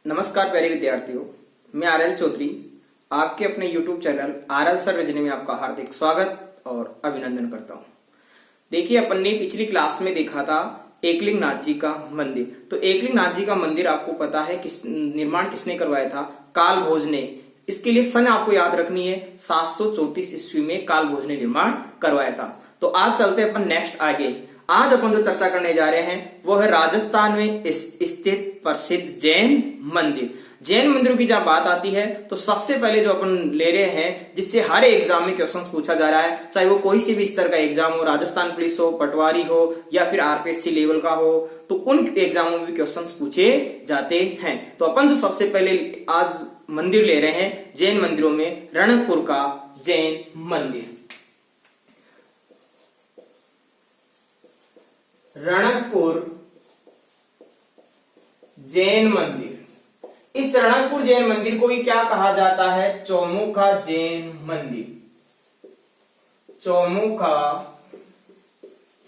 नमस्कार प्यारे विद्यार्थियों, मैं आरएल चौधरी आपके अपने YouTube channel RL sir Rajni में आपका हार्दिक स्वागत और अभिनंदन करता हूं। देखिए, अपन ने पिछली क्लास में देखा था एकलिंग नाथ जी का मंदिर। तो एकलिंग नाथ जी का मंदिर आपको पता है निर्माण किसने करवाया था? काल भोज ने। इसके लिए सन आपको याद रखनी है, 734 ईस्वी में काल भोज ने निर्माण करवाया था। तो आज चलते अपन नेक्स्ट आगे। आज अपन जो चर्चा करने जा रहे हैं वो है राजस्थान में स्थित प्रसिद्ध जैन मंदिर। जैन मंदिरों की जब बात आती है तो सबसे पहले जो अपन ले रहे हैं, जिससे हर एग्जाम में क्वेश्चन पूछा जा रहा है, चाहे वो कोई सी भी स्तर का एग्जाम हो, राजस्थान पुलिस हो, पटवारी हो या फिर आरपीएससी लेवल का हो, तो उन एग्जामों में भी क्वेश्चन पूछे जाते हैं। तो अपन जो सबसे पहले आज मंदिर ले रहे हैं जैन मंदिरों में, रणकपुर का जैन मंदिर। रणकपुर जैन मंदिर। इस रणकपुर जैन मंदिर को ही क्या कहा जाता है? चौमुखा जैन मंदिर। चौमुखा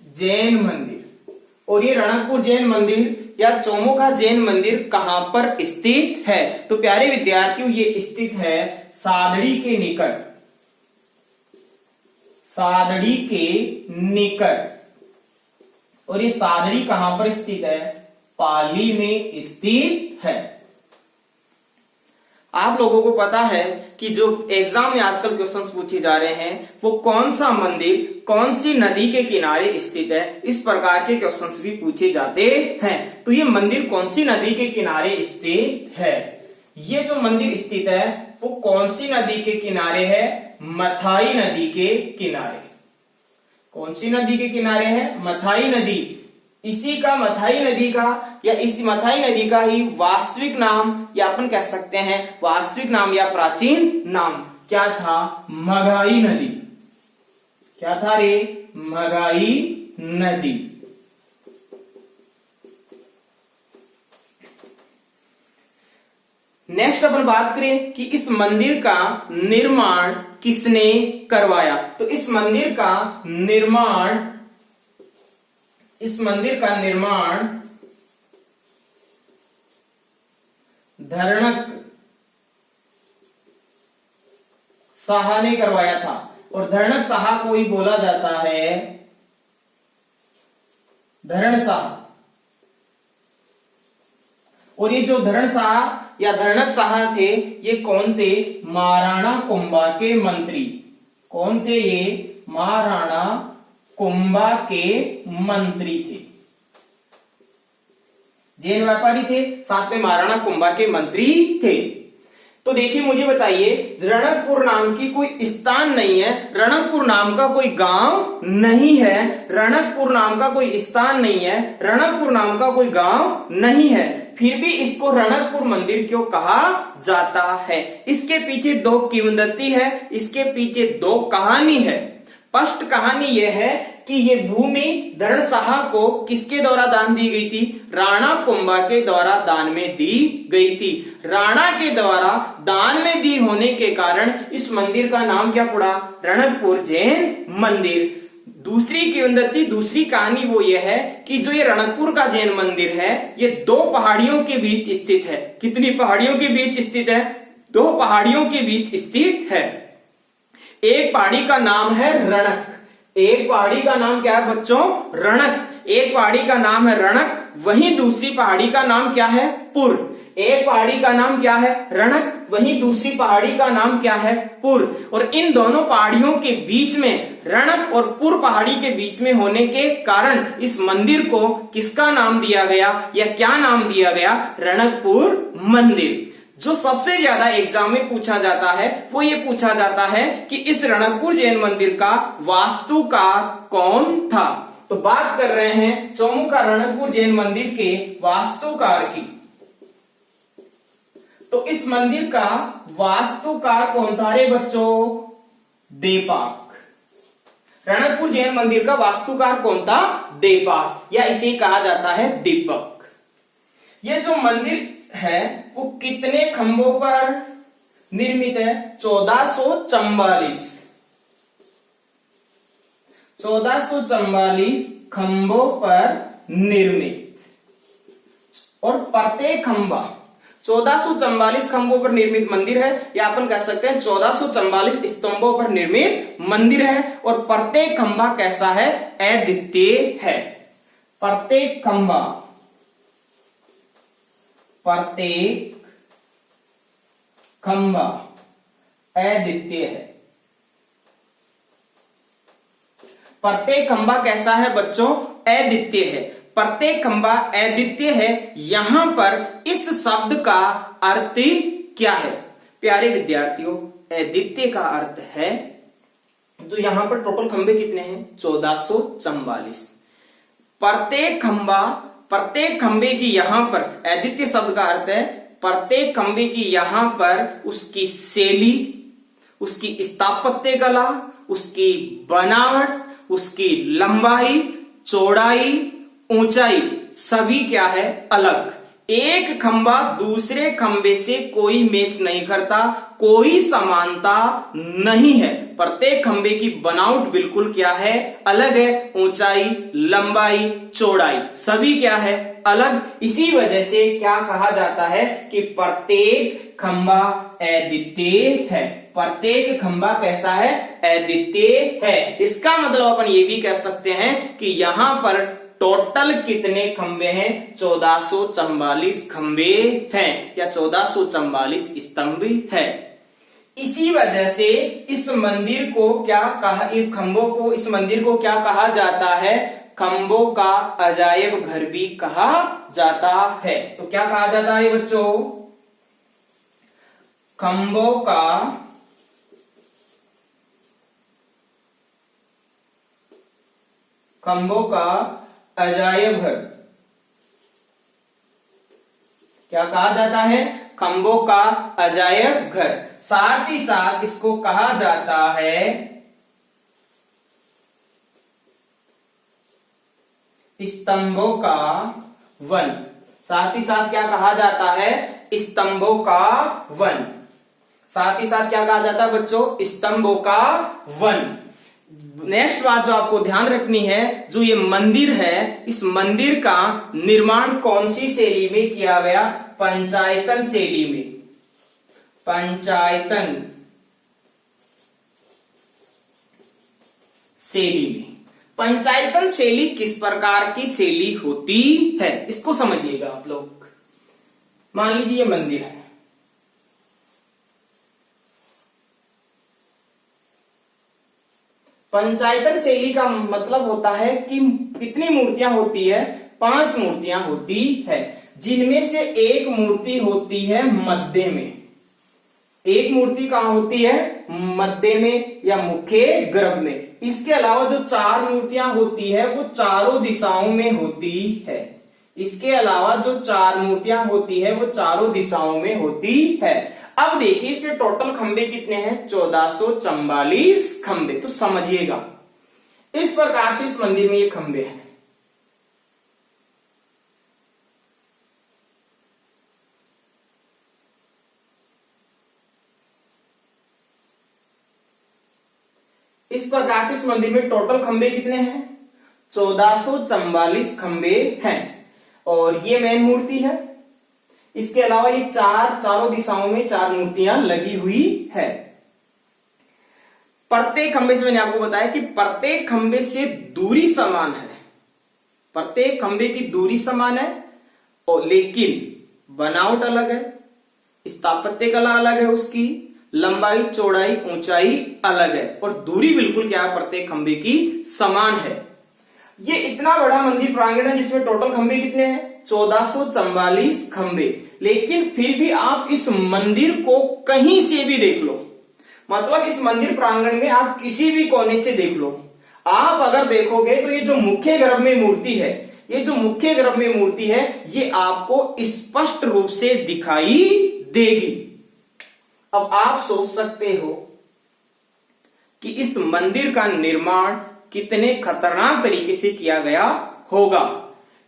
जैन मंदिर। और ये रणकपुर जैन मंदिर या चौमुखा जैन मंदिर कहां पर स्थित है? तो प्यारे विद्यार्थियों, ये स्थित है सादड़ी के निकट। सादड़ी के निकट। और ये सादड़ी कहां पर स्थित है? पाली में स्थित है। आप लोगों को पता है कि जो एग्जाम में आजकल क्वेश्चंस पूछे जा रहे हैं वो कौन सा मंदिर कौन सी नदी के किनारे स्थित है, इस प्रकार के क्वेश्चंस भी पूछे जाते हैं। तो ये मंदिर कौन सी नदी के किनारे स्थित है? ये जो मंदिर स्थित है वो कौन सी नदी के किनारे है? मथाई नदी के किनारे। कौन सी नदी के किनारे है? मथाई नदी। इसी का मथाई नदी का या इसी मथाई नदी का ही वास्तविक नाम या अपन कह सकते हैं वास्तविक नाम या प्राचीन नाम क्या था? मघाई नदी। क्या था रे? मघाई नदी। नेक्स्ट अपन बात करें कि इस मंदिर का निर्माण किसने करवाया। तो इस मंदिर का निर्माण धरणक साहा ने करवाया था। और धरणक साहा को ही बोला जाता है धरण साहा। और ये जो धरण साहा या धरणक साहा थे, ये कौन थे? महाराणा कुंभा के मंत्री। कौन थे ये? महाराणा कुंभा के मंत्री थे। जैन व्यापारी थे, साथ में महाराणा कुंभा के मंत्री थे। तो देखिए, मुझे बताइए, रणकपुर नाम की कोई स्थान नहीं है, रणकपुर नाम का कोई गांव नहीं है, रणकपुर नाम का कोई स्थान नहीं है, रणकपुर नाम का कोई गांव नहीं है, फिर भी इसको रणकपुर मंदिर क्यों कहा जाता है? इसके पीछे दो किंवदंती है, इसके पीछे दो कहानी है। फर्स्ट कहानी यह है कि ये भूमि धरण साहा को किसके द्वारा दान दी गई थी? राणा कुंभा के द्वारा दान में दी गई थी। राणा के द्वारा दान में दी होने के कारण इस मंदिर का नाम क्या पड़ा? रणकपुर जैन मंदिर। दूसरी किंवदंती, दूसरी कहानी वो ये है कि जो ये रणकपुर का जैन मंदिर है, ये दो पहाड़ियों के बीच स्थित है। कितनी पहाड़ियों के बीच स्थित है? दो पहाड़ियों के बीच स्थित है। एक पहाड़ी का नाम है रणक। एक पहाड़ी का नाम क्या है बच्चों? रणक। एक पहाड़ी का नाम है रणक, वहीं दूसरी पहाड़ी का नाम क्या है? पुर। एक पहाड़ी का नाम क्या है? रणक, वहीं दूसरी पहाड़ी का नाम क्या है? पुर। और इन दोनों पहाड़ियों के बीच में, रणक और पुर पहाड़ी के बीच में होने के कारण इस मंदिर को किसका नाम दिया गया या क्या नाम दिया गया? रणकपुर मंदिर। जो सबसे ज्यादा एग्जाम में पूछा जाता है वो ये पूछा जाता है कि इस रणकपुर जैन मंदिर का वास्तुकार कौन था। तो बात कर रहे हैं चौमुखा रणकपुर जैन मंदिर के वास्तुकार की। तो इस मंदिर का वास्तुकार कौन था रे बच्चों? देपाक। रणकपुर जैन मंदिर का वास्तुकार कौन था? देपाक, या इसे कहा जाता है दीपक। यह जो मंदिर है वो कितने खंभों पर निर्मित है? 1444। 1444 खंभों पर निर्मित। और प्रत्येक खंभा 1444 खंभों पर निर्मित मंदिर है, या अपन कह सकते हैं 1444 स्तंभों पर निर्मित मंदिर है। और प्रत्येक खंभा कैसा है? अद्वितीय है। प्रत्येक खंभा अद्वितीय है। प्रत्येक खंभा कैसा है बच्चों? अद्वितीय है। प्रत्येक खंभा अद्वितीय है। यहां पर इस शब्द का अर्थ क्या है? प्यारे विद्यार्थियों, अद्वितीय का अर्थ है, तो यहां पर टोटल खंभे कितने हैं? 1444। प्रत्येक खंभे की यहां पर, अद्वितीय शब्द का अर्थ है प्रत्येक खंभे की यहां पर उसकी शैली, उसकी स्थापत्य कला, उसकी बनावट, उसकी लंबाई, चौड़ाई, ऊंचाई सभी क्या है? अलग। एक खंभा दूसरे खंभे से कोई मैच नहीं करता, कोई समानता नहीं है। प्रत्येक खंभे की बनावट बिल्कुल क्या है? अलग है। ऊंचाई, लंबाई, चौड़ाई सभी क्या है? अलग। इसी वजह से क्या कहा जाता है कि प्रत्येक खंभा अद्वितीय है। प्रत्येक खंभा कैसा है? अद्वितीय है। इसका मतलब अपन ये भी कह सकते हैं कि यहां पर टोटल कितने खंबे हैं? 1444 खंबे हैं, या 1444 स्तंभ है। इसी वजह से इस मंदिर को क्या कहा, इस मंदिर को क्या कहा जाता है? खंभों का अजायब घर भी कहा जाता है। तो क्या कहा जाता है बच्चों? खंभों का अजायब घर। क्या कहा जाता है? खंभों का अजायब घर। साथ ही साथ इसको कहा जाता है स्तंभों का वन। साथ ही साथ क्या कहा जाता है? स्तंभों का वन। साथ ही साथ क्या कहा जाता है बच्चों? स्तंभों का वन। नेक्स्ट बात जो आपको ध्यान रखनी है, जो ये मंदिर है, इस मंदिर का निर्माण कौन सी शैली में किया गया? पंचायतन शैली में। पंचायतन शैली में। पंचायतन शैली किस प्रकार की शैली होती है, इसको समझिएगा आप लोग। मान लीजिए ये मंदिर है, पंचायतन शैली का मतलब होता है कि कितनी मूर्तियां होती है? 5 मूर्तियां होती है, जिनमें से एक मूर्ति होती है मध्य में। एक मूर्ति कहां होती है? मध्य में या मुख्य गर्भ में। इसके अलावा जो 4 मूर्तियां होती है वो चारों दिशाओं में होती है। इसके अलावा जो 4 मूर्तियां होती है वो चारों दिशाओं में होती है। अब देखिए इसमें टोटल खंबे कितने हैं? 1444 खंबे। तो समझिएगा इस प्रकार से इस मंदिर में ये खंबे हैं। इस प्रकार से इस मंदिर में टोटल खंबे कितने हैं? 1444 खंबे हैं। और ये मेन मूर्ति है। इसके अलावा ये चारों दिशाओं में 4 मूर्तियां लगी हुई है। प्रत्येक खंबे से मैंने आपको बताया कि प्रत्येक खंबे से दूरी समान है। प्रत्येक खंबे की दूरी समान है, और लेकिन बनावट अलग है, स्थापत्य कला अलग है, उसकी लंबाई, चौड़ाई, ऊंचाई अलग है, और दूरी बिल्कुल क्या है? प्रत्येक खंबे की समान है। ये इतना बड़ा मंदिर प्रांगण है जिसमें टोटल खंबे कितने हैं? 1444 खंबे। लेकिन फिर भी आप इस मंदिर को कहीं से भी देख लो, मतलब इस मंदिर प्रांगण में आप किसी भी कोने से देख लो, आप अगर देखोगे तो ये जो मुख्य गर्भ में मूर्ति है, ये जो मुख्य गर्भ में मूर्ति है, ये आपको स्पष्ट रूप से दिखाई देगी। अब आप सोच सकते हो कि इस मंदिर का निर्माण कितने खतरनाक तरीके से किया गया होगा,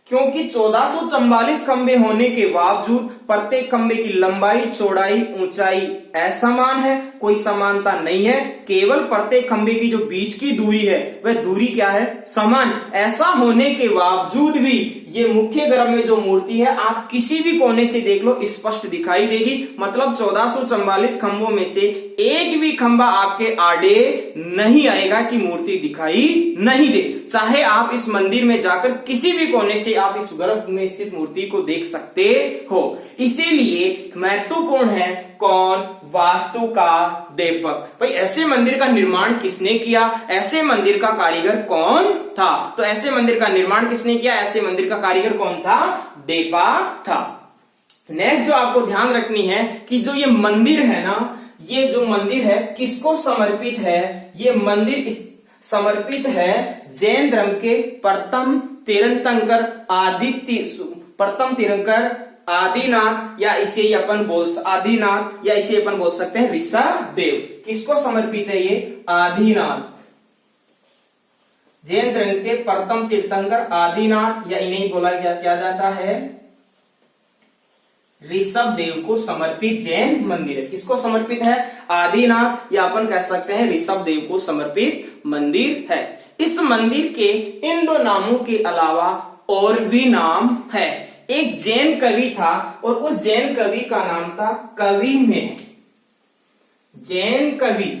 क्योंकि 1444 खंबे होने के बावजूद प्रत्येक खंबे की लंबाई, चौड़ाई, ऊंचाई असमान है, कोई समानता नहीं है, केवल प्रत्येक खंबे की जो बीच की दूरी है वह दूरी क्या है, समान। ऐसा होने के बावजूद भी ये मुख्य गर्भ में जो मूर्ति है आप किसी भी कोने से देख लो स्पष्ट दिखाई देगी। मतलब 1444 खंभों में से एक भी खंबा आपके आड़े नहीं आएगा कि मूर्ति दिखाई नहीं दे। चाहे आप इस मंदिर में जाकर किसी भी कोने से आप इस गर्भ में स्थित मूर्ति को देख सकते हो। इसीलिए महत्वपूर्ण है कौन, वास्तु का देवक। भाई ऐसे मंदिर का निर्माण किसने किया, ऐसे मंदिर का कारीगर कौन था? तो ऐसे मंदिर का निर्माण किसने किया, ऐसे मंदिर का कारीगर कौन था, देपा था। नेक्स्ट जो आपको ध्यान रखनी है कि जो ये मंदिर है ना, ये जो मंदिर है किसको समर्पित है, ये मंदिर समर्पित है जैन धर्म के प्रथम तीर्थंकर आदिनाथ, या इसे अपन बोल सकते हैं ऋषभ देव। किसको समर्पित है ये, आदिनाथ, जैन धर्म के प्रथम तीर्थंकर आदिनाथ, या इन्हें बोला क्या जाता है, ऋषभ देव को समर्पित जैन मंदिर है। किसको समर्पित है, आदिनाथ, या अपन कह सकते हैं ऋषभ देव को समर्पित मंदिर है। इस मंदिर के इन दो नामों के अलावा और भी नाम है। एक जैन कवि था और उस जैन कवि का नाम था कवि मेह। जैन कवि,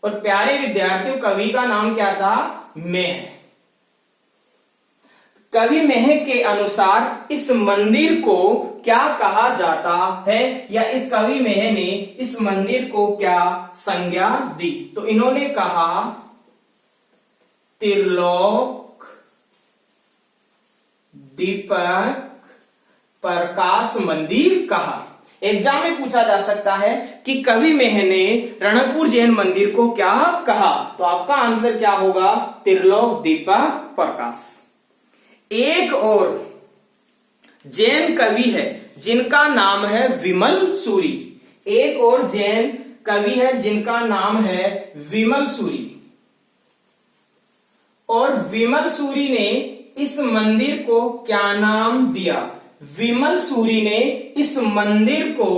और प्यारे विद्यार्थियों कवि का नाम क्या था, मेह। कवि मेह के अनुसार इस मंदिर को क्या कहा जाता है, या इस कवि मेह ने इस मंदिर को क्या संज्ञा दी? तो इन्होंने कहा त्रिलोक दीपक प्रकाश मंदिर कहा। एग्जाम में पूछा जा सकता है कि कवि मेह ने रणकपुर जैन मंदिर को क्या कहा, तो आपका आंसर क्या होगा, त्रिलोक दीपक प्रकाश। एक और जैन कवि है जिनका नाम है विमल सूरी। एक और जैन कवि है जिनका नाम है विमल सूरी, और विमल सूरी ने इस मंदिर को क्या नाम दिया? विमल सूरी ने इस मंदिर को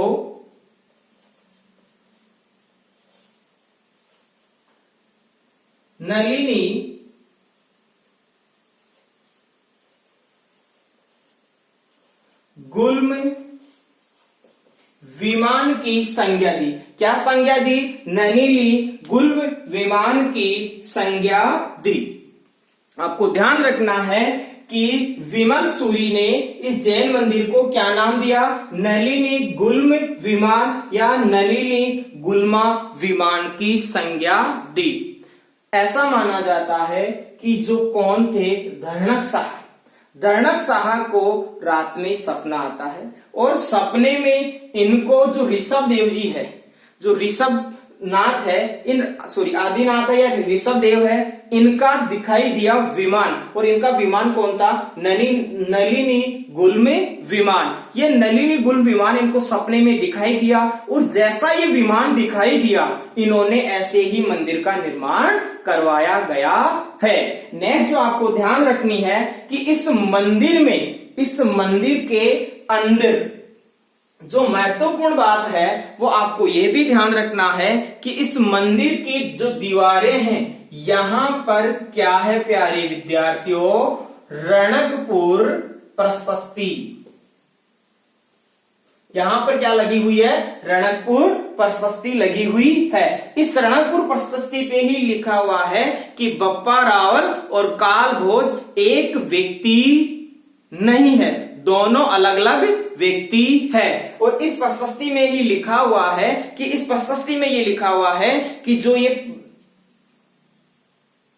नलिनी गुल्म विमान की संज्ञा दी। क्या संज्ञा दी? नलिनी गुल्म विमान की संज्ञा दी। आपको ध्यान रखना है कि विमल सूरी ने इस जैन मंदिर को क्या नाम दिया? नलिनी गुल्म विमान या नलिनी गुल्मा विमान की संज्ञा दी। ऐसा माना जाता है कि जो कौन थे, धरणक साहा को रात में सपना आता है, और सपने में इनको जो ऋषभ देव जी है, जो ऋषभ नाथ है, आदिनाथ है या ऋषभ देव है, इनका दिखाई दिया विमान, और इनका विमान कौन था? नलिनी गुल्म विमान। ये नलिनी गुल्म विमान इनको सपने में दिखाई दिया, और जैसा ये विमान दिखाई दिया इन्होंने ऐसे ही मंदिर का निर्माण करवाया गया है। नेक्स्ट जो आपको ध्यान रखनी है कि इस मंदिर के अंदर जो महत्वपूर्ण बात है वो आपको यह भी ध्यान रखना है कि इस मंदिर की जो दीवारें हैं यहां पर क्या है प्यारे विद्यार्थियों? रणकपुर प्रशस्ति। यहां पर क्या लगी हुई है? रणकपुर प्रशस्ति लगी हुई है। इस रणकपुर प्रशस्ति पे ही लिखा हुआ है कि बप्पा रावल और काल भोज एक व्यक्ति नहीं है, दोनों अलग अलग व्यक्ति है। और इस प्रशस्ति में ही लिखा हुआ है कि जो ये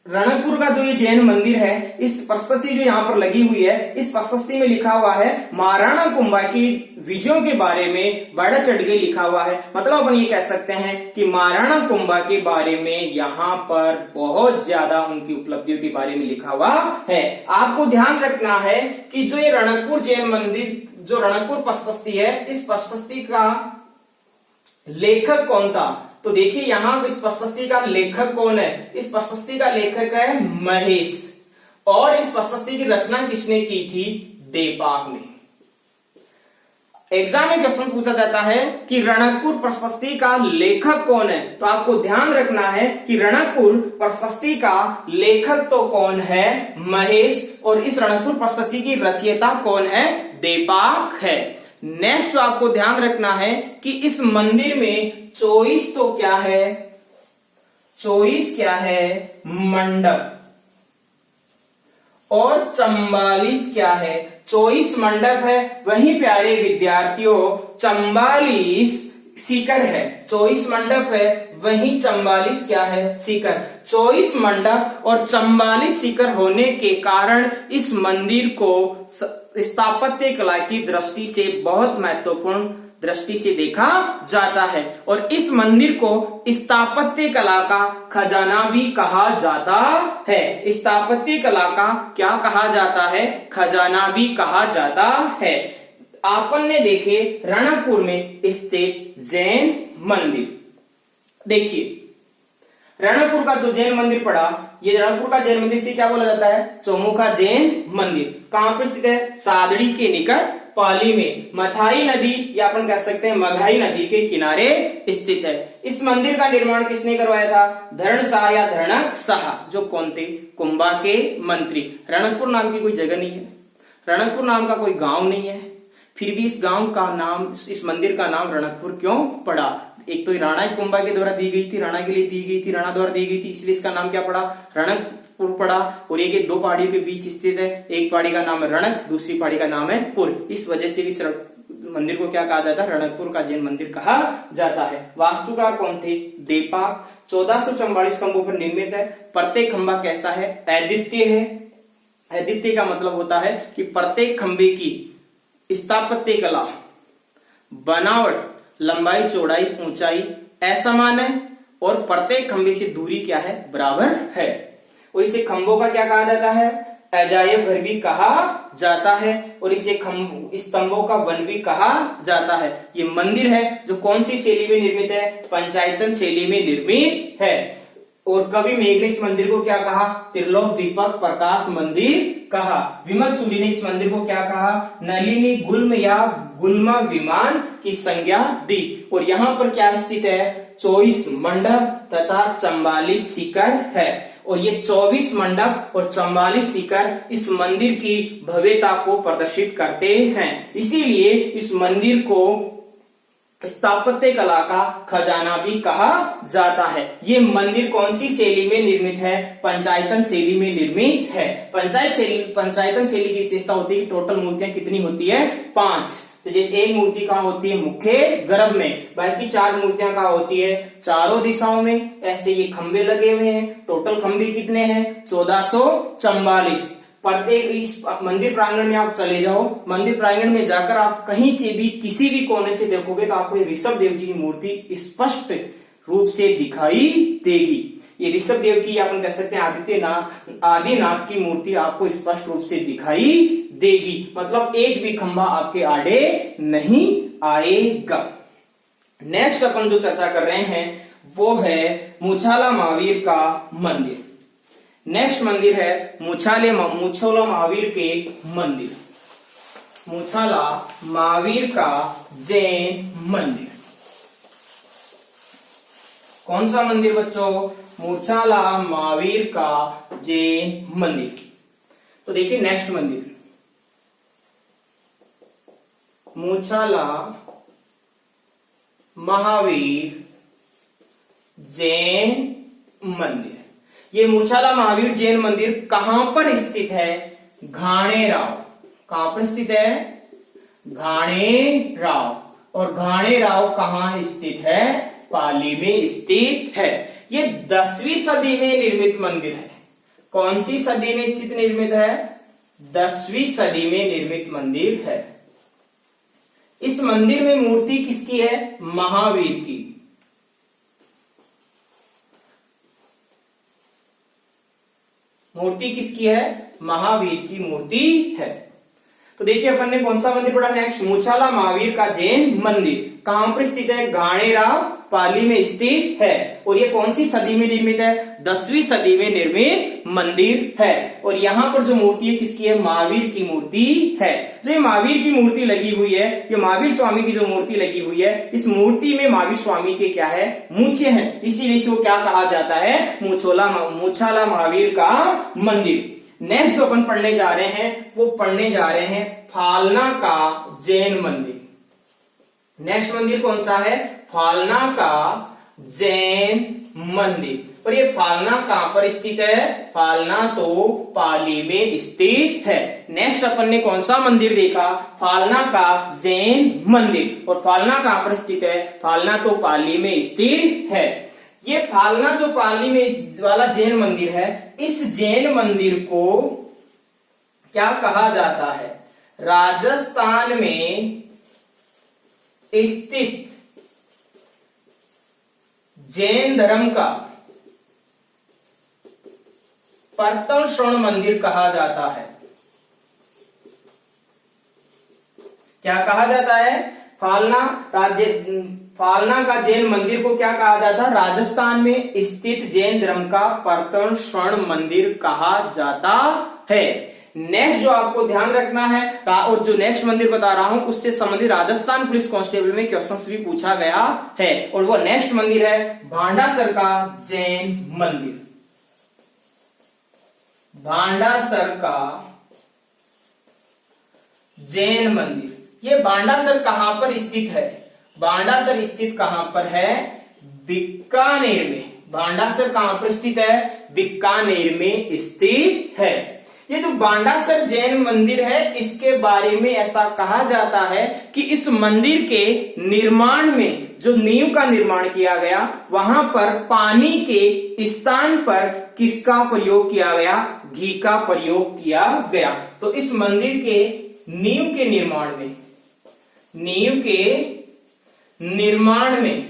रणकपुर का जो ये जैन मंदिर है, इस प्रशस्ति जो यहां पर लगी हुई है, इस प्रशस्ति में लिखा हुआ है महाराणा कुंभा की विजयों के बारे में बढ़ चढ़ के लिखा हुआ है। मतलब अपन ये कह सकते हैं कि महाराणा कुंभा के बारे में यहाँ पर बहुत ज्यादा उनकी उपलब्धियों के बारे में लिखा हुआ है। आपको ध्यान रखना है कि जो ये रणकपुर जैन मंदिर, जो रणकपुर प्रशस्ति है, इस प्रशस्ति का लेखक कौन था? तो देखिए यहां इस प्रशस्ति का लेखक कौन है? इस प्रशस्ति का लेखक है महेश, और इस प्रशस्ति की रचना किसने की थी? देपाक ने। एग्जाम में क्वेश्चन पूछा जाता है कि रणकपुर प्रशस्ति का लेखक कौन है, तो आपको ध्यान रखना है कि रणकपुर प्रशस्ति का लेखक तो कौन है, महेश, और इस रणकपुर प्रशस्ति की रचयिता कौन है, देपाक है। नेक्स्ट आपको ध्यान रखना है कि इस मंदिर में 24 तो क्या है, 24 क्या है, मंडप, और 44 क्या है, 24 मंडप है। वहीं प्यारे विद्यार्थियों 44 सीकर है, 24 मंडप है, वहीं 44 क्या है, सीकर। 24 मंडप और 44 सीकर होने के कारण इस मंदिर को स्थापत्य कला की दृष्टि से बहुत महत्वपूर्ण दृष्टि से देखा जाता है, और इस मंदिर को स्थापत्य कला का खजाना भी कहा जाता है। स्थापत्य कला का क्या कहा जाता है, खजाना भी कहा जाता है। आपन ने देखे रणकपुर में स्थित जैन मंदिर, देखिए रणकपुर का जो जैन मंदिर पड़ा, ये रणकपुर का जैन मंदिर से क्या बोला जाता है, चौमुखा जैन मंदिर। कहां पर स्थित है, सादड़ी के निकट पाली में, मथाई नदी या अपन कह सकते हैं मघाई नदी के किनारे स्थित है। इस मंदिर का निर्माण किसने करवाया था, धरणशाह या धरणक शाह, जो कौन थे, कुंभा के मंत्री। रणकपुर नाम की कोई जगह नहीं है, रणकपुर नाम का कोई गांव नहीं है, फिर भी इस गांव का नाम, इस मंदिर का नाम रणकपुर क्यों पड़ा। एक तो राणा कुंभा के द्वारा दी गई थी, राणा के लिए दी गई थी, राणा द्वारा दी गई थी, इसलिए इसका नाम क्या पड़ा, रणकपुर पड़ा। और ये दो पहाड़ियों के बीच स्थित है, एक पहाड़ी का नाम है रणक, दूसरी पहाड़ी का नाम है पुर। इस वजह से भी मंदिर को क्या कहा जाता है, रणकपुर का जैन मंदिर कहा जाता है। वास्तुकार कौन थे, देपाक। 1444 खंभों पर निर्मित है। प्रत्येक खंभा कैसा है, अद्वितीय है। अद्वितीय का मतलब होता है कि प्रत्येक खंभे की स्थापत्य कला, बनावट, लंबाई, चौड़ाई, ऊंचाई असमान है, और प्रत्येक खंभे से दूरी क्या है, बराबर है। और इसे खंभों का क्या कहा जाता है, अजायब घर भी कहा जाता है, और इसे स्तंभों का वन भी कहा जाता है। ये मंदिर है जो कौन सी शैली में निर्मित है, पंचायतन शैली में निर्मित है। और कवि मेघ ने इस मंदिर को क्या कहा, त्रिलोक दीपक प्रकाश मंदिर कहा। विमल सूरी ने इस मंदिर को क्या कहा, नलिनी गुल्म या गुल्मा विमान की संज्ञा दी। और यहाँ पर क्या स्थित है, 24 मंडप तथा 44 सीकर है। और ये 24 मंडप और 44 सीकर इस मंदिर की भव्यता को प्रदर्शित करते हैं। इसीलिए इस मंदिर को स्थापत्य कला का खजाना भी कहा जाता है। ये मंदिर कौन सी शैली में निर्मित है, पंचायतन शैली में निर्मित है। पंचायतन शैली की विशेषता होती है कि टोटल मूर्तियां कितनी होती है, 5। तो जैसे एक मूर्ति कहाँ होती है, मुख्य गर्भ में, बाकी 4 मूर्तियां कहाँ होती है, चारों दिशाओं में। ऐसे ये खंबे लगे हुए हैं, टोटल खंबे कितने हैं, 1444। प्रत्येक इस मंदिर प्रांगण में आप चले जाओ, मंदिर प्रांगण में जाकर आप कहीं से भी किसी भी कोने से देखोगे तो आपको ऋषभ देव जी की मूर्ति स्पष्ट रूप से दिखाई देगी। ये ऋषभ देव की अपन कह सकते हैं आदिनाथ की मूर्ति आपको स्पष्ट रूप से दिखाई देगी। मतलब एक भी खंबा आपके आड़े नहीं आएगा। नेक्स्ट अपन जो चर्चा कर रहे हैं वो है मुछाला महावीर का मंदिर। नेक्स्ट मंदिर है मुछाला महावीर के मंदिर, मुछाला महावीर का जैन मंदिर। कौन सा मंदिर बच्चों, मुछाला महावीर का जैन मंदिर। तो देखिए नेक्स्ट मंदिर, मुछाला महावीर जैन मंदिर। ये मुछाला महावीर जैन मंदिर कहां पर स्थित है, घाणेराव। कहां पर स्थित है, घाणेराव। और घाणेराव कहां स्थित है, पाली में स्थित है। ये 10वीं सदी में निर्मित मंदिर है। कौन सी सदी में स्थित निर्मित है, 10वीं सदी में निर्मित मंदिर है। इस मंदिर में मूर्ति किसकी है, महावीर की। मूर्ति किसकी है, महावीर की मूर्ति है। तो देखिए अपन ने कौन सा मंदिर पढ़ा नेक्स्ट, मुछाला महावीर का जैन मंदिर कहां पर स्थित है, घाणेराव पाली में स्थित है। और ये कौन सी सदी में निर्मित है, 10वीं सदी में निर्मित मंदिर है। और यहाँ पर जो मूर्ति है किसकी है, महावीर की मूर्ति है। जो ये महावीर की मूर्ति लगी हुई है, ये महावीर स्वामी की जो मूर्ति लगी हुई है, इस मूर्ति में महावीर स्वामी के क्या है, मूंछें हैं, इसीलिए इसको क्या कहा जाता है, मुछाला महावीर का मंदिर। नेक्स्ट जो अपन पढ़ने जा रहे हैं वो पढ़ने जा रहे हैं फालना का जैन मंदिर। नेक्स्ट मंदिर कौन सा है, फालना का जैन मंदिर। और ये फालना कहां पर स्थित है, फालना तो पाली में स्थित है। नेक्स्ट अपन ने कौन सा मंदिर देखा, फालना का जैन मंदिर। और फालना कहां पर स्थित है, फालना तो पाली में स्थित है। ये फालना जो पाली में इस वाला जैन मंदिर है, इस जैन मंदिर को क्या कहा जाता है, राजस्थान में स्थित जैन धर्म का प्रथम स्वर्ण मंदिर कहा जाता है। क्या कहा जाता है, फालना का जैन मंदिर को क्या कहा जाता है, राजस्थान में स्थित जैन धर्म का प्रथम स्वर्ण मंदिर कहा जाता है। नेक्स्ट जो आपको ध्यान रखना है, और जो नेक्स्ट मंदिर बता रहा हूं उससे संबंधित राजस्थान पुलिस कांस्टेबल में क्वेश्चंस भी पूछा गया है। और वो नेक्स्ट मंदिर है भांडासर का जैन मंदिर। भांडासर का जैन मंदिर, ये भांडासर कहां पर स्थित है, भांडासर स्थित कहां पर है, बीकानेर में। भांडासर कहां पर स्थित है, बीकानेर में स्थित है। ये जो भांडासर जैन मंदिर है, इसके बारे में ऐसा कहा जाता है कि इस मंदिर के निर्माण में जो नींव का निर्माण किया गया, वहां पर पानी के स्थान पर किसका प्रयोग किया गया, घी का प्रयोग किया गया। तो इस मंदिर के नींव के निर्माण में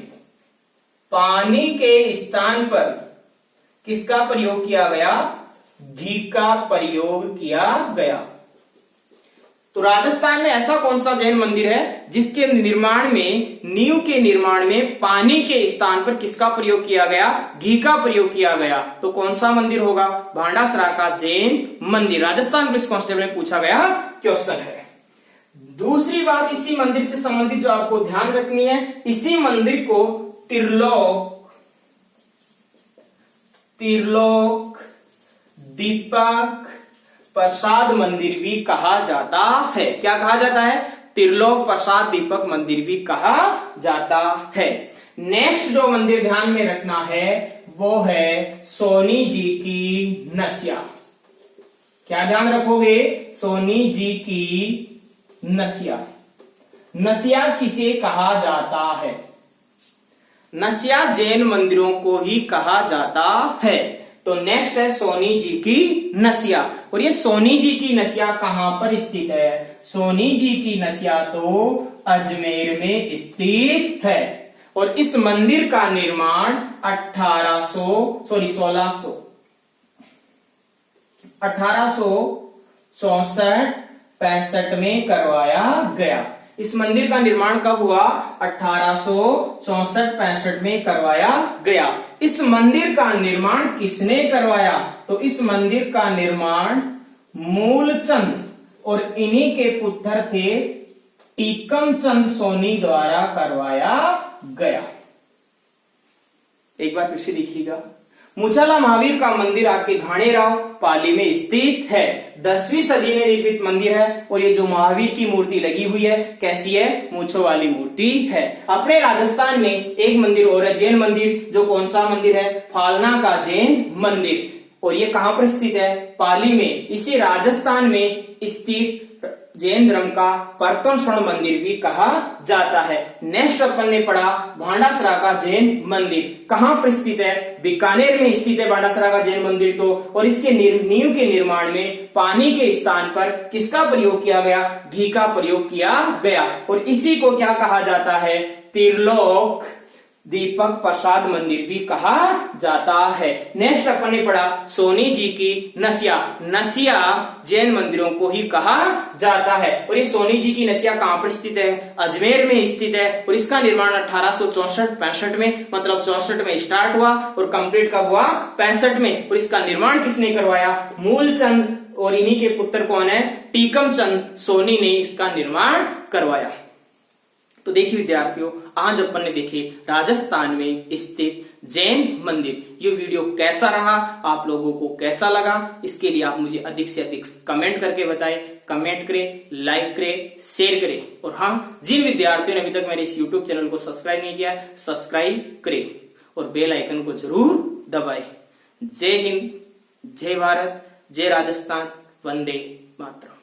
पानी के स्थान पर किसका प्रयोग किया गया, घी का प्रयोग किया गया। तो राजस्थान में ऐसा कौन सा जैन मंदिर है जिसके निर्माण में, नींव के निर्माण में पानी के स्थान पर किसका प्रयोग किया गया, घी का प्रयोग किया गया। तो कौन सा मंदिर होगा, भांडासरा का जैन मंदिर। राजस्थान पुलिस कांस्टेबल में पूछा गया क्वेश्चन है। दूसरी बात इसी मंदिर से संबंधित जो आपको ध्यान रखनी है, इसी मंदिर को त्रिलोक दीपक प्रसाद मंदिर भी कहा जाता है। क्या कहा जाता है, त्रिलोक प्रसाद दीपक मंदिर भी कहा जाता है। नेक्स्ट जो मंदिर ध्यान में रखना है वो है सोनी जी की नसिया। क्या ध्यान रखोगे, सोनी जी की नसिया। नसिया किसे कहा जाता है, नसिया जैन मंदिरों को ही कहा जाता है। तो नेक्स्ट है सोनी जी की नसिया। और ये सोनी जी की नसिया कहां पर स्थित है, सोनी जी की नसिया तो अजमेर में स्थित है। और इस मंदिर का निर्माण 1864-65 में करवाया गया। इस मंदिर का निर्माण कब हुआ, 1864-65 में करवाया गया। इस मंदिर का निर्माण किसने करवाया, तो इस मंदिर का निर्माण मूलचंद और इन्हीं के पुत्र थे टीकमचंद सोनी द्वारा करवाया गया। एक बार फिर से देखिएगा, मुछाला महावीर का मंदिर आपके घाणेराव पाली में स्थित है। 10वीं सदी में निर्मित मंदिर है। और ये जो महावीर की मूर्ति लगी हुई है कैसी है, मूंछों वाली मूर्ति है। अपने राजस्थान में एक मंदिर और है जैन मंदिर, जो कौन सा मंदिर है, फालना का जैन मंदिर। और ये कहां पर स्थित है, पाली में। इसी राजस्थान में स्थित जैन धर्म का प्रथम स्वर्ण मंदिर भी कहा जाता है। नेक्स्ट अपन ने पढ़ा भांडासरा का जैन मंदिर कहां पर स्थित है, बीकानेर में स्थित है भांडासरा का जैन मंदिर तो। और इसके नींव के निर्माण में पानी के स्थान पर किसका प्रयोग किया गया, घी का प्रयोग किया गया। और इसी को क्या कहा जाता है, त्रिलोक दीपक प्रसाद मंदिर भी कहा जाता है। नेक्स्ट अपन ने पढ़ा सोनी जी की नसिया। नसिया जैन मंदिरों को ही कहा जाता है। और ये सोनी जी की नसिया कहां पर स्थित है? अजमेर में स्थित है। और इसका निर्माण 1864-65 में, मतलब 64 में स्टार्ट हुआ और कंप्लीट कब हुआ? 65 में। और इसका निर्माण किसने करवाया? मूलचंद, और इन्हीं के पुत्र कौन है? टीकम चंद सोनी ने इसका निर्माण करवाया। तो देखिए विद्यार्थियों, आज अपन ने देखे राजस्थान में स्थित जैन मंदिर। ये वीडियो कैसा रहा, आप लोगों को कैसा लगा, इसके लिए आप मुझे अधिक से अधिक कमेंट करके बताएं। कमेंट करें, लाइक करें, शेयर करें। और हाँ, जिन विद्यार्थियों ने अभी तक मेरे इस यूट्यूब चैनल को सब्सक्राइब नहीं किया, सब्सक्राइब करें और बेल आइकन को जरूर दबाएं। जय हिंद, जय भारत, जय राजस्थान, वंदे मातरम।